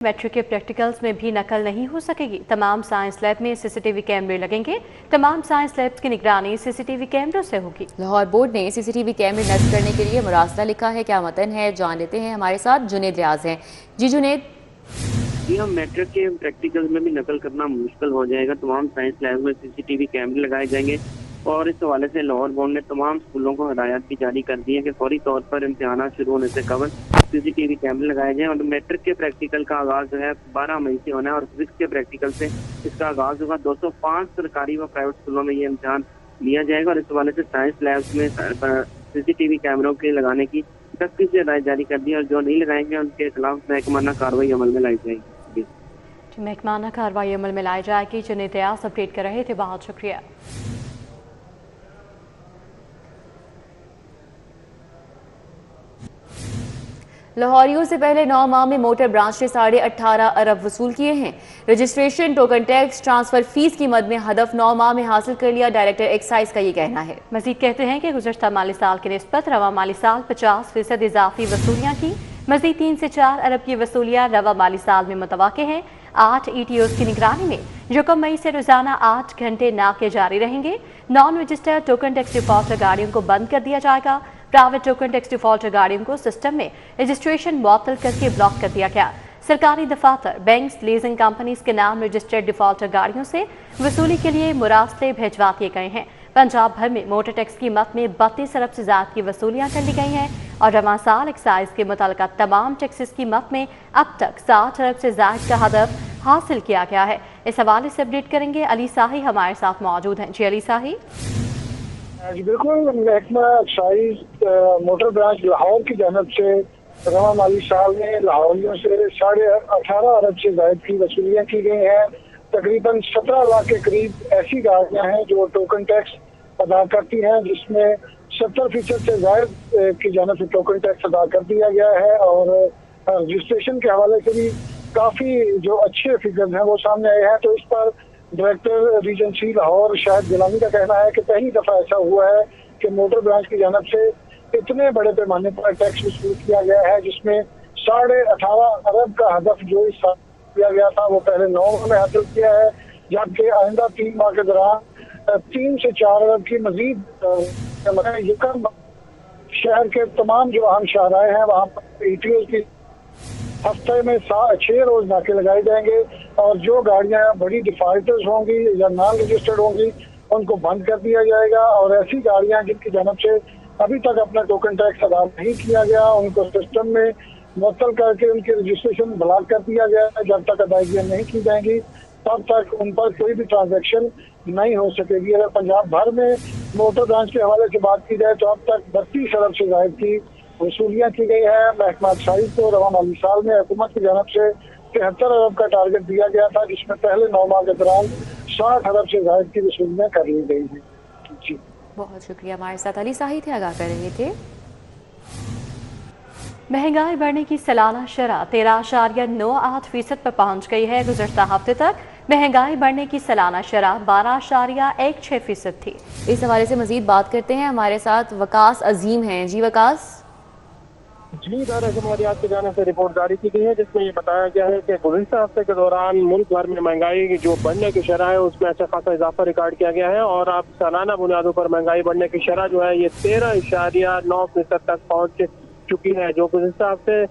Matric के practicals में भी नकल नहीं हो सकेगी। तमाम साइंस लैब में सीसीटीवी कैमरे लगेंगे। तमाम साइंस लैब्स की निगरानी सीसीटीवी कैमरों से होगी। लाहौर बोर्ड ने सीसीटीवी कैमरे नस्ब करने के लिए मुरासला लिखा है। क्या मतन है, जान लेते हैं। हमारे साथ जुनेद रियाज हैं। जी जुनेद। जी हम मैट्रिक के प्रैक्टिकल में भी नकल करना मुश्किल हो जाएगा। तमाम साइंस लैब में सीसीटीवी कैमरे लगाए जाएंगे और इस हवाले से लाहौर बोर्ड ने तमाम स्कूलों को हिदायत भी जारी कर दी है कि फौरी तौर पर इम्तिहान शुरू होने से कबल सीसीटीवी कैमरे लगाए जाएं। और मैट्रिक के प्रैक्टिकल का आगाज जो है 12 मई से होना है और फिजिक्स के प्रैक्टिकल से इसका आगाज होगा। 205 सरकारी व प्राइवेट स्कूलों में ये इम्तिहान लिया जाएगा और इस हवाले से साइंस लैब में सीसीटीवी कैमरों के लगाने की सख्ती से हिदायत जारी कर दी और जो नहीं लगाएंगे उनके खिलाफ महकमाना कार्रवाई अमल में लाई जाएगी। महकमाना कार्रवाई अमल में लाई जाएगी। जुनेद रियाज अपडेट कर रहे थे, बहुत शुक्रिया। लाहौरियों से पहले 9 माह में मोटर ब्रांच ने 18.5 अरब वसूल किए हैं। Registration, token tax, transfer fees की मद में हदफ 9 माह में हासिल कर लिया। डायरेक्टर एक्साइज का ये कहना है। मजीद कहते हैं कि गुज़श्ता माली साल की निस्बत रवा माली साल 50% इजाफी वसूलियाँ की। मजीद 3 से 4 अरब की वसूलियाँ रवा माली साल में मुतवक्के हैं। 8 ETOs की निगरानी में यकम मई से रोजाना 8 घंटे नाके जारी रहेंगे। Non registered token tax defaulter गाड़ियों को बंद कर दिया जाएगा। प्राइवेट टोकन टैक्स डिफॉल्टर गाड़ियों को सिस्टम में रजिस्ट्रेशन मुअत्तल करके ब्लॉक कर दिया गया। सरकारी दफातर, बैंक्स, लीजिंग कंपनीज के नाम रजिस्टर्ड डिफॉल्टर गाड़ियों से वसूली के लिए मुरासले भिजवा दिए गए हैं। पंजाब भर में मोटर टैक्स की मद में 32 अरब से ज्यादा की वसूलियां कर ली गई हैं और रवां साल एक्साइज के मुतालिका तमाम टैक्सेस की मद में अब तक 60 अरब से ज्यादा का हदफ हासिल किया गया है। इस हवाले से अपडेट करेंगे अली साही हमारे साथ मौजूद हैं। जी अली साही। जी बिल्कुल, महकमा एक्साइज मोटर ब्रांच लाहौर की जानब से रवा माली साल में लाहौरियों से 18.5 अरब से ज्यादा की वसूलियाँ की गई हैं। तकरीबन 17 लाख के करीब ऐसी गाड़ियाँ हैं जो टोकन टैक्स अदा करती हैं, जिसमें 70% से ज्यादा की जानब से टोकन टैक्स अदा कर दिया गया है। और रजिस्ट्रेशन के हवाले से भी काफ़ी जो अच्छे फिगर्स हैं वो सामने आए हैं। तो इस पर डायरेक्टर रीजन सी लाहौर शाहिद गिलानी का कहना है कि पहली दफ़ा ऐसा हुआ है कि मोटर ब्रांच की जानब से इतने बड़े पैमाने पर टैक्स वसूल किया गया है, जिसमें 18.5 अरब का हदफ जो इस साल किया गया था वो पहले 9 माह में हासिल किया है, जबकि आइंदा 3 माह के दौरान 3 से 4 अरब की मजीद यकम शहर के तमाम जो अहम शाहराए हैं वहाँ पर ETOs की हफ्ते में 6 रोज नाके लगाए जाएंगे और जो गाड़ियां बड़ी डिफॉल्टर्स होंगी या नॉन रजिस्टर्ड होंगी उनको बंद कर दिया जाएगा। और ऐसी गाड़ियां जिनकी जानब से अभी तक अपना टोकन टैक्स अदा नहीं किया गया उनको सिस्टम में मुअत्तल करके उनकी रजिस्ट्रेशन ब्लॉक कर दिया गया है। जब तक अदायगियाँ नहीं की जाएंगी तब तक उन पर कोई भी ट्रांजेक्शन नहीं हो सकेगी। अगर पंजाब भर में मोटर ब्रांच के हवाले से बात की जाए तो अब तक 32 अरब से ज्यादा की वसूलियाँ की गई है। महकमा एक्साइज को रवा माली साल में हुकूमत की जानब से 73 अरब का टारगेट दिया गया था, जिसमें पहले 9 माह के दौरान 60 अरब से ज्यादा की वसूलियाँ कर ली गई हैं। जी बहुत शुक्रिया। हमारे साथ अली साही थे, आगाह कर रहे थे। महंगाई बढ़ने की सालाना शरह 13.98% पर पहुंच गई है। गुज़श्ता हफ्ते तक महंगाई बढ़ने की सालाना शरह 12.16% थी। इस हवाले से मजीद बात करते हैं। हमारे साथ वकास अजीम हैं। जी वकास। जी, इदारा जमहूरियत की जानिब से रिपोर्ट जारी की गई है जिसमें ये बताया गया है कि गुज़श्ता हफ्ते के दौरान मुल्क भर में महंगाई की जो बढ़ने की शरह है उसमें अच्छा खासा इजाफा रिकॉर्ड किया गया है और अब सालाना बुनियादों पर महंगाई बढ़ने की शरह जो है ये 13.9% तक पहुँच चुकी है। जो गुज़श्ता हफ्ते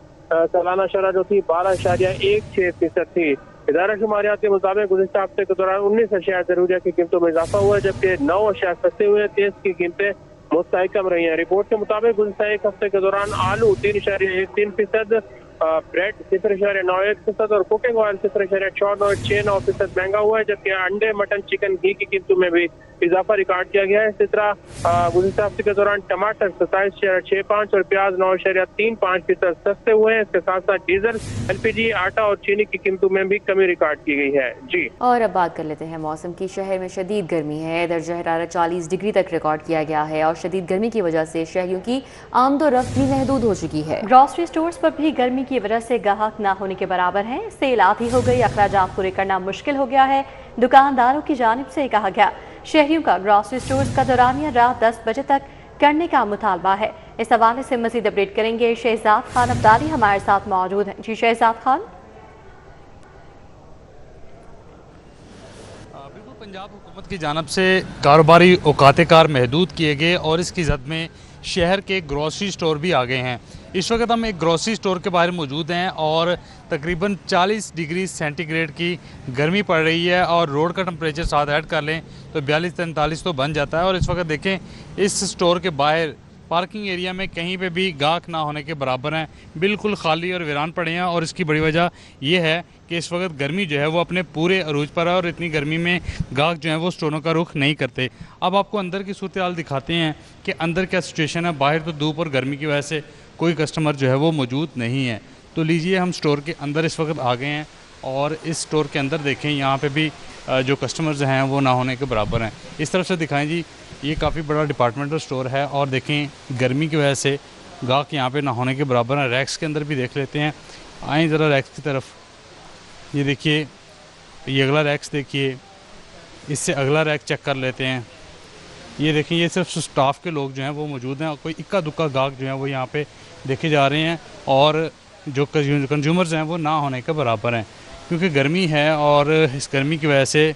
सालाना शरह जो थी 12.16% थी। इदारा शुमारियात के मुताबिक गुज़श्ता हफ्ते के दौरान 19 अशिया ज़रूरिया की कीमतों में इजाफा हुआ है, जबकि 9 अशिया सस्ते हुए, 23 की कीमतें मुस्तहकम रही है। रिपोर्ट के मुताबिक गुज़श्ता एक हफ्ते के दौरान आलू 3.13%, ब्रेड 0.91% और कुकिंग ऑयल 0.69% महंगा हुआ है, जबकि अंडे, मटन, चिकन, घी की कीमतों में भी इजाफा रिकॉर्ड किया गया है। इसी तरह गुज़श्ता हफ्ते के दौरान टमाटर 27.65 और प्याज 9.35% सस्ते हुए हैं। इसके साथ साथ डीजल, LPG, आटा और चीनी की कीमतों में भी कमी रिकॉर्ड की गई है। जी और अब बात कर लेते हैं मौसम की। शहर में शदीद गर्मी है। दर्जा हरारत 40 डिग्री तक रिकॉर्ड किया गया है और शदीद गर्मी की वजह से शहरियों की आमदोरफ्त भी महदूद हो चुकी है। ग्रॉसरी स्टोर्स पर भी गर्मी की वजह से गाहक ना होने के बराबर हैं। सेल आधी हो गई, अखराजात पूरे करना मुश्किल हो गया है। दुकानदारों की जानिब से कहा गया शहरियों का ग्रॉसरी स्टोर्स का दौरानिया रात 10 बजे तक करने का मुतालबा है। इस हवाले से मजीद अपडेट करेंगे शहजाद खान अब्दाली हमारे साथ मौजूद हैं। जी शहजाद खान। पंजाब हुकूमत की जानिब से कारोबारी औकात कार महदूद किए गए और इसकी जद में शहर के ग्रॉसरी स्टोर भी आ गए हैं। इस वक्त हम एक ग्रॉसरी स्टोर के बाहर मौजूद हैं और तकरीबन 40 डिग्री सेंटीग्रेड की गर्मी पड़ रही है और रोड का टेम्परेचर साथ ऐड कर लें तो 42-43 तो बन जाता है। और इस वक्त देखें इस स्टोर के बाहर पार्किंग एरिया में कहीं पे भी गाहक ना होने के बराबर हैं, बिल्कुल खाली और वीरान पड़े हैं। और इसकी बड़ी वजह यह है कि इस वक्त गर्मी जो है वो अपने पूरे अरूज पर है और इतनी गर्मी में गाहक जो है वो स्टोरों का रुख नहीं करते। अब आपको अंदर की सूरत हाल दिखाते हैं कि अंदर क्या सिचुएशन है। बाहर तो धूप और गर्मी की वजह से कोई कस्टमर जो है वो मौजूद नहीं है। तो लीजिए हम स्टोर के अंदर इस वक्त आ गए हैं और इस स्टोर के अंदर देखें यहाँ पे भी जो कस्टमर्स हैं वो ना होने के बराबर हैं। इस तरफ से दिखाएं जी, ये काफ़ी बड़ा डिपार्टमेंटल स्टोर है और देखें गर्मी की वजह से गाहक यहाँ पे ना होने के बराबर हैं। रैक्स के अंदर भी देख लेते हैं, आएँ ज़रा रैक्स की तरफ। ये देखिए, ये अगला रैक्स देखिए, इससे अगला रैक चेक कर लेते हैं। ये देखें, ये सिर्फ स्टाफ के लोग जो हैं वो मौजूद हैं और कोई इक्का दुक्का गाहक जो हैं वो यहाँ पे देखे जा रहे हैं और जो कंज्यूमर्स हैं वो ना होने के बराबर हैं क्योंकि गर्मी है। और इस गर्मी की वजह से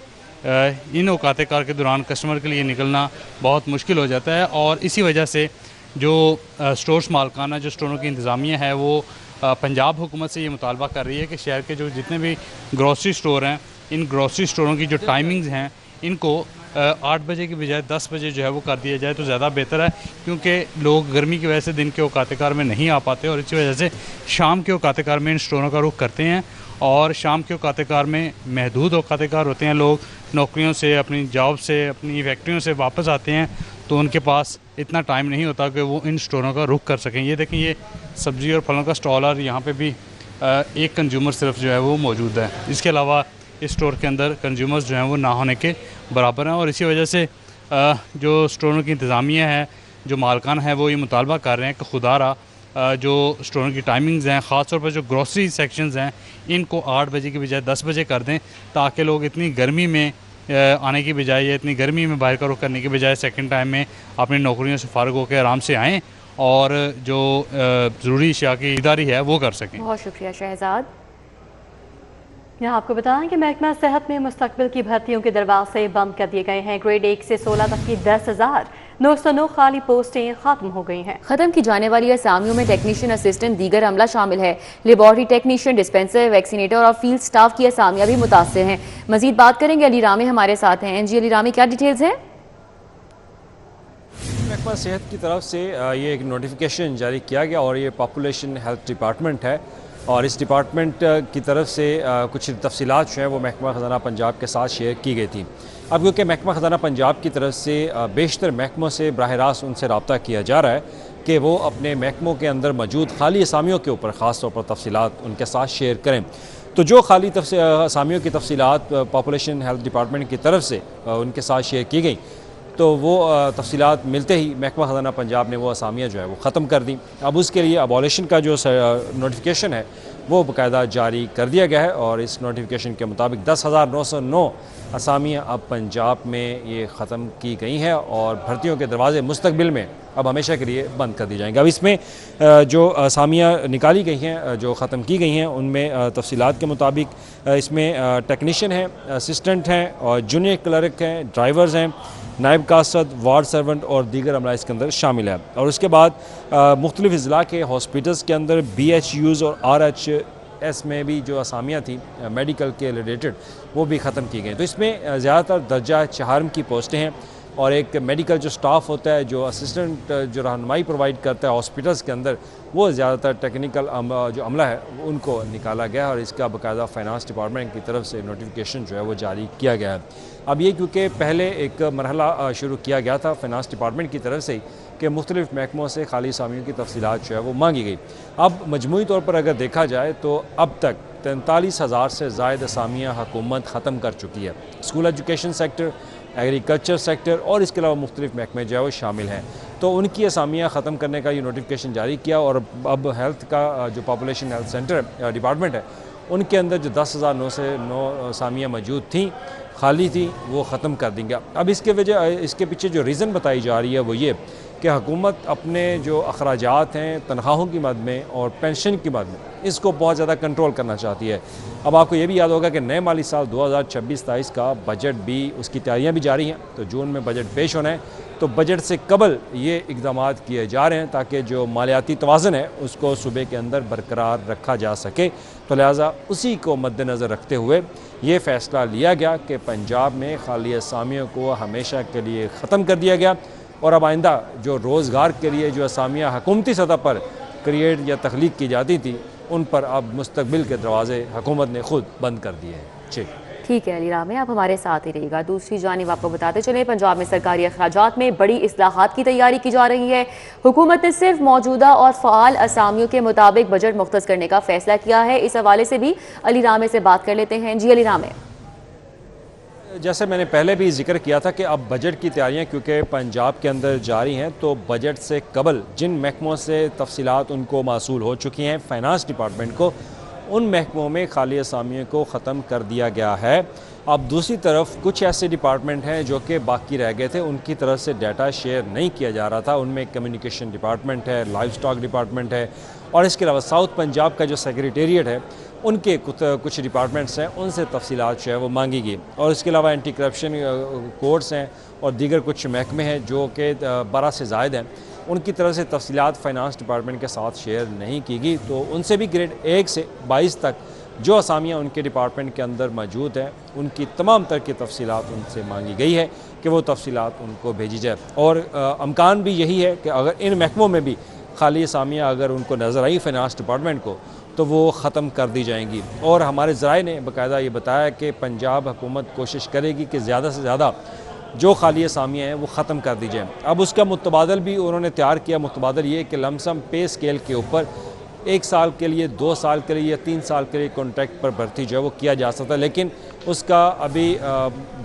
इन औकात कार के दौरान कस्टमर के लिए निकलना बहुत मुश्किल हो जाता है और इसी वजह से जो स्टोर्स मालकाना जो स्टोरों की इंतज़ामिया है वो पंजाब हुकूमत से ये मुतालबा कर रही है कि शहर के जो जितने भी ग्रॉसरी स्टोर हैं, इन ग्रॉसरी स्टोरों की जो टाइमिंग्स हैं इनको 8 बजे की बजाय 10 बजे जो है वो कर दिया जाए तो ज़्यादा बेहतर है क्योंकि लोग गर्मी की वजह से दिन के औकात कार में नहीं आ पाते और इसी वजह से शाम के औकात कार में इन स्टोरों का रुख करते हैं। और शाम के औकात कार में महदूद औकात कार होते हैं, लोग नौकरियों से, अपनी जॉब से, अपनी फैक्ट्रियों से वापस आते हैं तो उनके पास इतना टाइम नहीं होता कि वो इन स्टोरों का रुख कर सकें। ये देखें, ये सब्ज़ी और फलों का स्टॉल और यहाँ पे भी एक कंज्यूमर सिर्फ जो है वो मौजूद है। इसके अलावा इस स्टोर के अंदर कंज्यूमर्स जो हैं वो ना होने के बराबर हैं और इसी वजह से जो स्टोरों की इंतज़ामिया है, जो मालकान है वो ये मुतालबा कर रहे हैं कि खुदारा जो स्टोरों की टाइमिंग्स हैं, ख़ास तौर पर जो ग्रॉसरी सेक्शंस हैं इनको 8 बजे की बजाय 10 बजे कर दें ताकि लोग इतनी गर्मी में आने की बजाय या इतनी गर्मी में बाहर का रुख करने की बजाय सेकंड टाइम में अपनी नौकरियों से फ़ारिग होकर आराम से आएँ और जो ज़रूरी अशिया की खरीदारी है वो कर सकें। बहुत शुक्रिया शहजाद। यहाँ आपको बताएं कि महकमा सेहत में मुस्तकबिल की भर्तियों के दरवाजे बंद कर दिए गए हैं। ग्रेड 1 से 16 तक की 10,909 खाली पोस्टें खत्म हो गई हैं। खत्म की जाने वाली असामियों में टेक्नीशियन, असिस्टेंट, दीगर अमला शामिल है। लेबॉर्टरी टेक्नीशियन, डिस्पेंसर, वैक्सीनेटर और फील्ड स्टाफ की असामियां भी मुतासिर हैं। मजीद बात करेंगे, अली रामी हमारे साथ हैं। जी अली रामी, क्या डिटेल्स हैं? महकमा सेहत की तरफ से ये एक नोटिफिकेशन जारी किया गया और ये पॉपुलेशन हेल्थ डिपार्टमेंट है और इस डिपार्टमेंट की तरफ से कुछ तफसीलात जो हैं वो महकमा ख़ज़ाना पंजाब के साथ शेयर की गई थी। अब क्योंकि महकमा ख़ज़ाना पंजाब की तरफ से बेशतर महकमों से बराह रास्त उनसे रब्ता किया जा रहा है कि वो अपने महकमों के अंदर मौजूद खाली असामियों के ऊपर ख़ास तौर पर तफसीलात उनके साथ शेयर करें। तो जो खाली असामियों की तफसीलात पॉपुलेशन हेल्थ डिपार्टमेंट की तरफ से उनके साथ शेयर की गई तो वो तफसीलात मिलते ही महकमा ख़ज़ाना पंजाब ने वो असामियाँ जो है वो ख़त्म कर दी। अब उसके लिए अबॉलिशन का जो नोटिफिकेशन है वो बाकायदा जारी कर दिया गया है और इस नोटिफिकेशन के मुताबिक 10,909 असामियाँ अब पंजाब में ये ख़त्म की गई हैं और भर्तियों के दरवाज़े मुस्तकबिल में अब हमेशा के लिए बंद कर दी जाएंगे। अब इसमें जो असामियाँ निकाली गई हैं, जो ख़त्म की गई हैं, उनमें तफसीलात के मुताबिक इसमें टेक्नीशियन हैं, असिस्टेंट हैं और जूनियर क्लर्क हैं, ड्राइवर्स हैं, नायब कासद, वार्ड सर्वेंट और दीगर अमला इसके अंदर शामिल है। और उसके बाद मुख्तलिफ अज़ला के हॉस्पिटल्स के अंदर BHUs और RHS में भी जो असामियाँ थी मेडिकल के रिलेटेड वो भी ख़त्म की गई। तो इसमें ज़्यादातर दर्जा 4 की पोस्टें हैं और एक मेडिकल जो स्टाफ होता है, जो असिस्टेंट जो रहनुमाई प्रोवाइड करता है हॉस्पिटल्स के अंदर, वो ज़्यादातर टेक्निकल जो अमला है उनको निकाला गया और इसका बाकायदा फाइनेंस डिपार्टमेंट की तरफ से नोटिफिकेशन जो है वो जारी किया गया है। अब ये क्योंकि पहले एक मरहला शुरू किया गया था फाइनेंस डिपार्टमेंट की तरफ से कि मुख्तलिफ महकमों से खाली असामियों की तफसीलात जो है वो मांगी गई। अब मजमूई तौर पर अगर देखा जाए तो अब तक 43,000 से ज़ायद असामियाँ हुकूमत ख़त्म कर चुकी है। School education sector, agriculture sector और इसके अलावा मुख्तलिफ महकमे जो है वो शामिल हैं। तो उनकी असामियाँ ख़त्म करने का ये नोटिफिकेशन जारी किया और अब हेल्थ का जो पॉपुलेशन हेल्थ सेंटर डिपार्टमेंट है उनके अंदर जो 10,909 असामियाँ मौजूद थीं, खाली थी, वो ख़त्म कर देंगे। अब इसके पीछे जो रीज़न बताई जा रही है वो ये कि हुकूमत अपने जो अखराजात हैं तनख्वाहों की मद में और पेंशन की मद में इसको बहुत ज़्यादा कंट्रोल करना चाहती है। अब आपको ये भी याद होगा कि नए माली साल 2026-27 का बजट भी उसकी तैयारियां भी जारी हैं, तो जून में बजट पेश होना है, तो बजट से कबल ये इक़दाम किए जा रहे हैं ताकि जो मालियाती तवाज़ुन है उसको सूबे के अंदर बरकरार रखा जा सके। तो लिहाजा उसी को मद्देनज़र रखते हुए ये फ़ैसला लिया गया कि पंजाब में खाली असामियों को हमेशा के लिए ख़त्म कर दिया गया और अब आइंदा जो रोज़गार के लिए जो असामियाँ हुकूमती सतह पर क्रिएट या तख्लीक की जाती थी उन पर अब मुस्तकबिल के दरवाजे हुकूमत ने खुद बंद कर दिए हैं। जी ठीक है अली रामे, आप हमारे साथ ही रहिएगा। दूसरी जानिब आपको बताते चले, पंजाब में सरकारी अखराजात में बड़ी इस्लाहात की तैयारी की जा रही है। हुकूमत ने सिर्फ मौजूदा और फ़ाल असामियों के मुताबिक बजट मुख्तस करने का फैसला किया है। इस हवाले से भी अली रामे से बात कर लेते हैं। जी अली रामे, जैसे मैंने पहले भी जिक्र किया था कि अब बजट की तैयारियां क्योंकि पंजाब के अंदर जारी हैं, तो बजट से कबल जिन महकमों से तफसीलात उनको मासूल हो चुकी हैं फाइनेंस डिपार्टमेंट को, उन महकमों में खाली असामियों को ख़त्म कर दिया गया है। अब दूसरी तरफ कुछ ऐसे डिपार्टमेंट हैं जो कि बाकी रह गए थे, उनकी तरफ से डाटा शेयर नहीं किया जा रहा था। उनमें कम्युनिकेशन डिपार्टमेंट है, लाइव स्टॉक डिपार्टमेंट है और इसके अलावा साउथ पंजाब का जो सेक्रेटेरिएट है उनके कुछ डिपार्टमेंट्स हैं, उनसे तफसीलात जो है वो मांगी गई। और इसके अलावा एंटी करप्शन कोर्ट्स हैं और दीगर कुछ महकमे हैं जो कि 12 से ज़ायद हैं, उनकी तरफ से तफसीलात फाइनेंस डिपार्टमेंट के साथ शेयर नहीं की गई। तो उनसे भी ग्रेड 1 से 22 तक जो असामियाँ उनके डिपार्टमेंट के अंदर मौजूद हैं उनकी तमाम तरह की तफसीलात उनसे मांगी गई है कि वो तफसीलात उनको भेजी जाए। और अमकान भी यही है कि अगर इन महकमों में भी खाली असामियाँ अगर उनको नज़र आई फाइनेंस डिपार्टमेंट को तो वो ख़त्म कर दी जाएंगी। और हमारे ज़राए ने बाकायदा ये बताया कि पंजाब हुकूमत कोशिश करेगी कि ज़्यादा से ज़्यादा जो खाली असामियाँ हैं वो ख़त्म कर दी जाएँ। अब उसका मुतबादल भी उन्होंने तैयार किया। मुतबादल ये कि लमसम पे स्केल के ऊपर 1 साल के लिए, 2 साल के लिए या 3 साल के लिए कॉन्ट्रैक्ट पर भर्ती जो है वो किया जा सकता है, लेकिन उसका अभी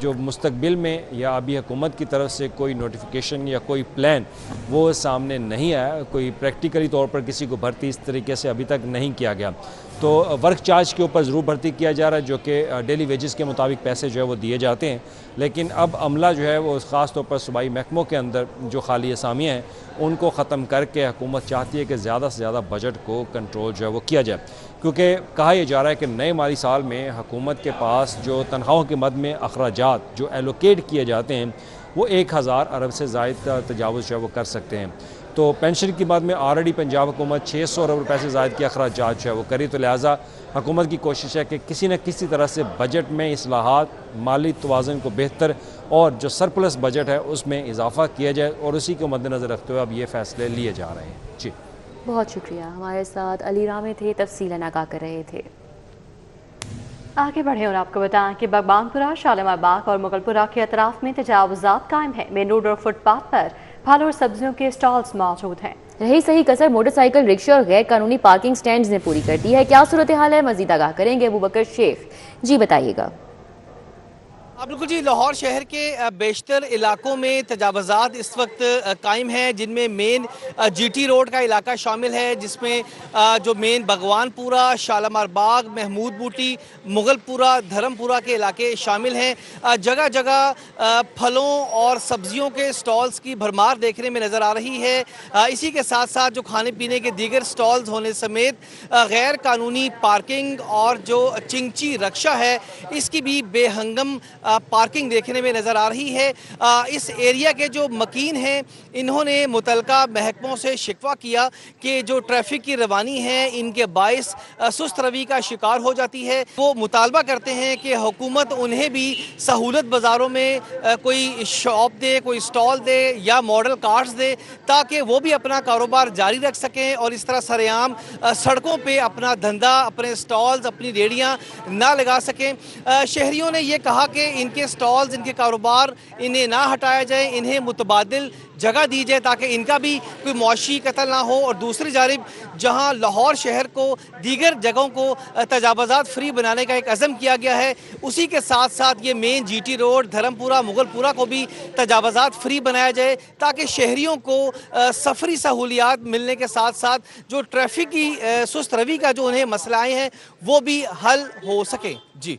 जो मुस्तकबिल में या अभी हुकूमत की तरफ से कोई नोटिफिकेशन या कोई प्लान वो सामने नहीं आया। कोई प्रैक्टिकली तौर पर किसी को भर्ती इस तरीके से अभी तक नहीं किया गया। तो वर्क चार्ज के ऊपर ज़रूर भर्ती किया जा रहा है, जो कि डेली वेजेस के मुताबिक पैसे जो है वो दिए जाते हैं, लेकिन अब अमला जो है वो ख़ास तौर पर सूबाई महकमों के अंदर जो खाली असामियाँ हैं उनको ख़त्म करके हुकूमत चाहती है कि ज़्यादा से ज़्यादा बजट को कंट्रोल जो है वो किया जाए। क्योंकि कहा यह जा रहा है कि नए माली साल में हुकूमत के पास जो तनख्वाहों के मद में अखराजात जो एलोकेट किए जाते हैं वो 1000 अरब से ज़ायद तजावुज़ जो है वो कर सकते हैं। तो पेंशन की मद में ऑलरेडी पंजाब हुकूमत 600 अरब रुपये से ज़ायद के अखराजात जो है वो करी। तो लिहाजा हुकूमत की कोशिश है कि किसी न किसी तरह से बजट में इस्लाहात, माली तवाज़ुन को बेहतर और जो सरप्लस बजट है उसमें इजाफा किया जाए, और उसी को मद्देनज़र रखते हुए अब ये फ़ैसले लिए जा रहे हैं। जी बहुत शुक्रिया। हमारे साथ अली रामे थे, तफसीलन आगाह कर रहे थे। आगे बढ़े और आपको बताएं कि बगबानपुरा, शालीमार बाग और मुगलपुरा के अतराफ में तजावुज़ात कायम है। मेन रोड और फुटपाथ पर फल और सब्जियों के स्टॉल्स मौजूद हैं। रही सही कसर मोटरसाइकिल, रिक्शा और गैर कानूनी पार्किंग स्टैंड ने पूरी कर दी है। क्या सूरत हाल है, मजीद आगाह करेंगे अबू बकर शेख। जी बताइएगा। बिल्कुल जी, लाहौर शहर के बेशतर इलाकों में तजावज़ात इस वक्त कायम हैं, जिनमें मेन GT रोड का इलाका शामिल है, जिसमें जो मेन भगवानपुरा, शालीमार बाग, महमूद बूटी, मुगलपुरा, धर्मपुरा के इलाके शामिल हैं। जगह जगह फलों और सब्जियों के स्टॉल्स की भरमार देखने में नज़र आ रही है। इसी के साथ साथ जो खाने पीने के दीगर स्टॉल्स होने समेत गैर कानूनी पार्किंग और जो चिंची रक्षा है इसकी भी बेहंगम पार्किंग देखने में नज़र आ रही है। इस एरिया के जो मकीन हैं इन्होंने मुतलका महकमों से शिकवा किया कि जो ट्रैफिक की रवानी है इनके बाइस सुस्त रवि का शिकार हो जाती है। वो मुतालबा करते हैं कि हुकूमत उन्हें भी सहूलत बाज़ारों में कोई शॉप दे, कोई स्टॉल दे या मॉडल कार्स दे, ताकि वो भी अपना कारोबार जारी रख सकें और इस तरह सरेआम सड़कों पे अपना धंधा, अपने स्टॉल्स, अपनी रेहड़ियाँ ना लगा सकें। शहरियों ने ये कहा कि इनके स्टॉल्स, इनके कारोबार इन्हें ना हटाया जाए, इन्हें मुतबादिल जगह दी जाए ताकि इनका भी कोई मुआशी कत्ल ना हो। और दूसरी जानिब जहां लाहौर शहर को दीगर जगहों को तजावज़ात फ्री बनाने का एक अज़म किया गया है, उसी के साथ साथ ये main GT road, Dharmpura, Mughalpura को भी तजावज़ात फ्री बनाया जाए ताकि शहरियों को सफरी सहूलियात मिलने के साथ साथ जो ट्रैफिक की सुस्त रवि का जो उन्हें मसलाएँ हैं वो भी हल हो सके। जी